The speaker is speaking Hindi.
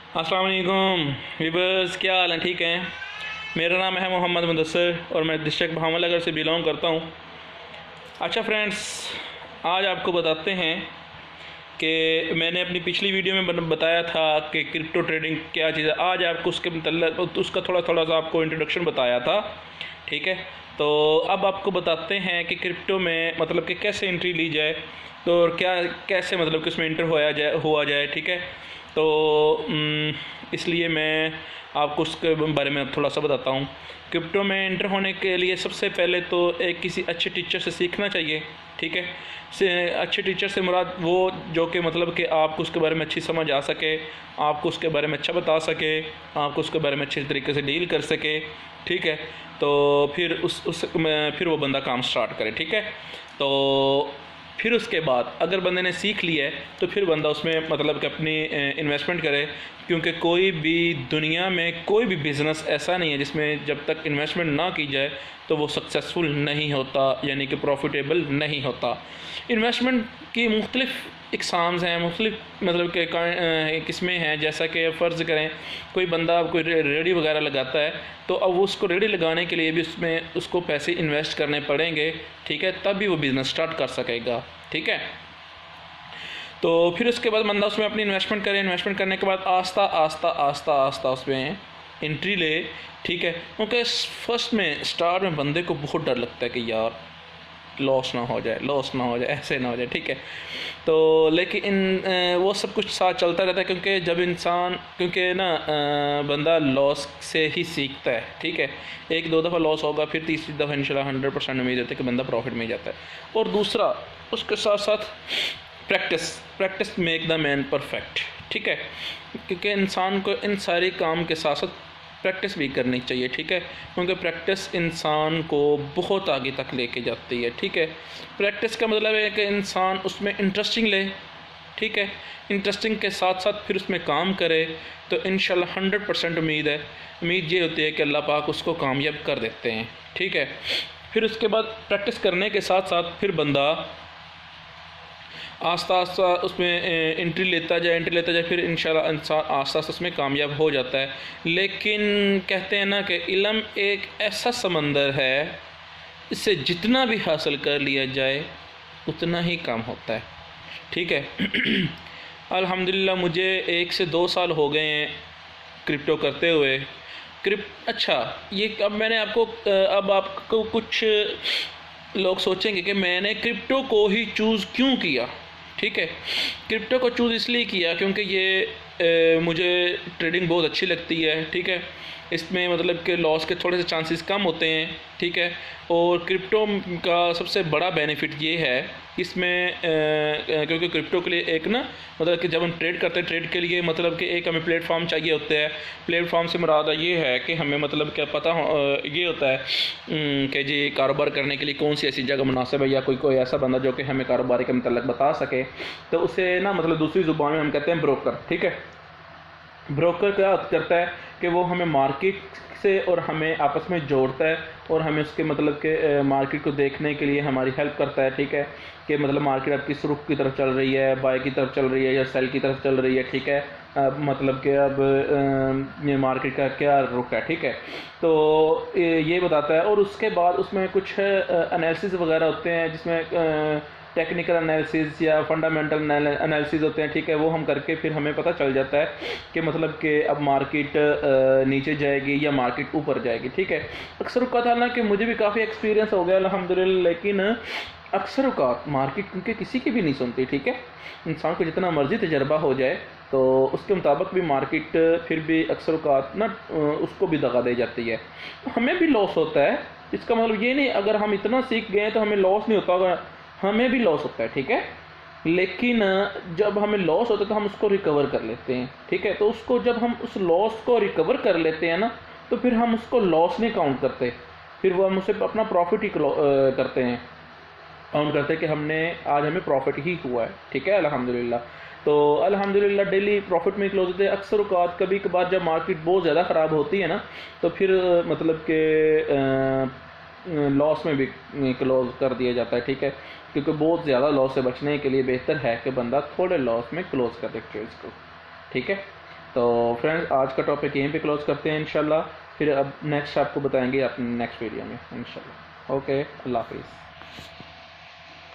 अस्सलाम वालेकुम वीवर्स, क्या हाल है? ठीक हैं। मेरा नाम है मोहम्मद मुदस्सिर और मैं डिस्ट्रिक्ट भावनगर से बिलोंग करता हूँ। अच्छा फ्रेंड्स, आज आपको बताते हैं कि मैंने अपनी पिछली वीडियो में बताया था कि क्रिप्टो ट्रेडिंग क्या चीज़ है। आज आपको उसके मतलब उसका थोड़ा थोड़ा सा आपको इंट्रोडक्शन बताया था, ठीक है। तो अब आपको बताते हैं कि क्रिप्टो में मतलब कि कैसे एंट्री ली जाए, तो और क्या कैसे मतलब कि उसमें इंटर हुआ जाए, ठीक है। तो इसलिए मैं आपको उसके बारे में थोड़ा सा बताता हूँ। क्रिप्टो में एंटर होने के लिए सबसे पहले तो एक किसी अच्छे टीचर से सीखना चाहिए, ठीक है। अच्छे टीचर से मुराद वो जो कि मतलब कि आपको उसके बारे में अच्छी समझ आ सके, आपको उसके बारे में अच्छा बता सके, आपको उसके बारे में अच्छे तरीके से डील कर सके, ठीक है। तो फिर वो बंदा काम स्टार्ट करे, ठीक है। तो फिर उसके बाद अगर बंदे ने सीख लिया है तो फिर बंदा उसमें मतलब कि अपनी इन्वेस्टमेंट करे, क्योंकि कोई भी दुनिया में कोई भी बिज़नेस ऐसा नहीं है जिसमें जब तक इन्वेस्टमेंट ना की जाए तो वो सक्सेसफुल नहीं होता, यानी कि प्रॉफिटेबल नहीं होता। इन्वेस्टमेंट की मुख्तलिफ़ इकसाम्स हैं, मुख्तलिफ मतलब के किस्में हैं। जैसा कि फ़र्ज़ करें कोई बंदा कोई रेडी वगैरह लगाता है, तो अब वो उसको रेडी लगाने के लिए भी उसमें उसको पैसे इन्वेस्ट करने पड़ेंगे, ठीक है, तब भी वो बिज़नेस स्टार्ट कर सकेगा, ठीक है। तो फिर उसके बाद बंदा उसमें अपनी इन्वेस्टमेंट करे, इन्वेस्टमेंट करने के बाद आस्ता आस्ता आस्ता आस्ता उसमें एंट्री ले, ठीक है। क्योंकि फर्स्ट में स्टार्ट में बंदे को बहुत डर लगता है कि यार लॉस ना हो जाए, लॉस ना हो जाए, ऐसे ना हो जाए, ठीक है। तो लेकिन वो सब कुछ साथ चलता रहता है, क्योंकि जब इंसान क्योंकि ना बंदा लॉस से ही सीखता है, ठीक है। एक दो दफ़ा लॉस होगा, फिर तीसरी दफ़ा इंशाल्लाह 100% उम्मीद होती है कि बंदा प्रॉफिट में ही जाता है। और दूसरा उसके साथ साथ practice make the man perfect, ठीक है। क्योंकि इंसान को इन सारे काम के साथ साथ प्रैक्टिस भी करनी चाहिए, ठीक है। क्योंकि प्रैक्टिस इंसान को बहुत आगे तक लेके जाती है, ठीक है। प्रैक्टिस का मतलब है कि इंसान उसमें इंटरेस्टिंग ले, ठीक है। इंटरेस्टिंग के साथ साथ फिर उसमें काम करे तो इंशाल्लाह 100% उम्मीद ये होती है कि अल्लाह पाक उसको कामयाब कर देते हैं, ठीक है। फिर उसके बाद प्रैक्टिस करने के साथ साथ फिर बंदा आस्ता आस्ता उसमें एंट्री लेता जाए, फिर इंशाल्लाह इंसान आस्ता आस्ता उसमें कामयाब हो जाता है। लेकिन कहते हैं ना कि इल्म एक ऐसा समंदर है, इससे जितना भी हासिल कर लिया जाए उतना ही काम होता है, ठीक है। अल्हम्दुलिल्लाह मुझे 1 से 2 साल हो गए हैं क्रिप्टो करते हुए। अच्छा, ये अब मैंने आपको अब आपको कुछ लोग सोचेंगे कि मैंने क्रिप्टो को ही चूज़ क्यों किया, ठीक है। क्रिप्टो को चूज़ इसलिए किया क्योंकि ये मुझे ट्रेडिंग बहुत अच्छी लगती है, ठीक है। इसमें मतलब कि लॉस के थोड़े से चांसेस कम होते हैं, ठीक है। और क्रिप्टो का सबसे बड़ा बेनिफिट ये है इसमें क्योंकि क्रिप्टो के लिए एक ना मतलब कि जब हम ट्रेड करते हैं, ट्रेड के लिए मतलब कि एक हमें प्लेटफॉर्म चाहिए होता है। प्लेटफॉर्म से मुराद ये है कि हमें मतलब क्या पता ये होता है कि जी कारोबार करने के लिए कौन सी ऐसी जगह मुनासिब है, या कोई ऐसा बंदा जो कि हमें कारोबार के मतलब बता सके। तो उसे ना मतलब दूसरी ज़ुबान में हम कहते हैं ब्रोकर, ठीक है। ब्रोकर क्या करता है कि वो हमें मार्केट से और हमें आपस में जोड़ता है और हमें उसके मतलब के मार्केट को देखने के लिए हमारी हेल्प करता है, ठीक है। कि मतलब मार्केट अब किस रुख की तरफ चल रही है, बाय की तरफ चल रही है या सेल की तरफ चल रही है, ठीक है। मतलब कि अब ये मार्केट का क्या रुख है, ठीक है। तो ये बताता है। और उसके बाद उसमें कुछ एनालिसिस वगैरह होते हैं जिसमें टेक्निकल एनालिसिस या फंडामेंटल एनालिसिस होते हैं, ठीक है। वो हम करके फिर हमें पता चल जाता है कि मतलब कि अब मार्केट नीचे जाएगी या मार्केट ऊपर जाएगी, ठीक है। अक्सर औक़ात हालांकि मुझे भी काफ़ी एक्सपीरियंस हो गया अल्हम्दुलिल्लाह, लेकिन अक्सर औक़ात मार्केट क्योंकि किसी की भी नहीं सुनती, ठीक है। इंसान को जितना मर्ज़ी तजर्बा हो जाए तो उसके मुताबिक भी मार्केट फिर भी अक्सर औक़ात ना उसको भी दगा दे जाती है, तो हमें भी लॉस होता है। इसका मतलब ये नहीं अगर हम इतना सीख गए तो हमें लॉस नहीं होता, हमें भी लॉस होता है, ठीक है। लेकिन जब हमें लॉस होता है तो हम उसको रिकवर कर लेते हैं, ठीक है। तो उसको जब हम उस लॉस को रिकवर कर लेते हैं ना, तो फिर हम उसको लॉस नहीं काउंट करते, फिर वो हम उसे अपना प्रॉफिट ही करते हैं, काउंट करते हैं कि हमने आज हमें प्रॉफिट ही हुआ है, ठीक है। अल्हम्दुलिल्लाह। तो अल्हम्दुलिल्लाह डेली प्रॉफिट में क्लोज होते हैं। अक्सर औक़ात कभी कभार जब मार्केट बहुत ज़्यादा ख़राब होती है ना, तो फिर मतलब कि लॉस में भी क्लोज़ कर दिया जाता है, ठीक है। क्योंकि बहुत ज़्यादा लॉस से बचने के लिए बेहतर है कि बंदा थोड़े लॉस में क्लोज़ कर दे ट्रेड्स को, ठीक है। तो फ्रेंड्स आज का टॉपिक यहीं पे क्लोज करते हैं इंशाल्लाह, फिर अब नेक्स्ट आपको बताएंगे अपने नेक्स्ट वीडियो में इंशाल्लाह। ओके, अल्लाह हाफिज़।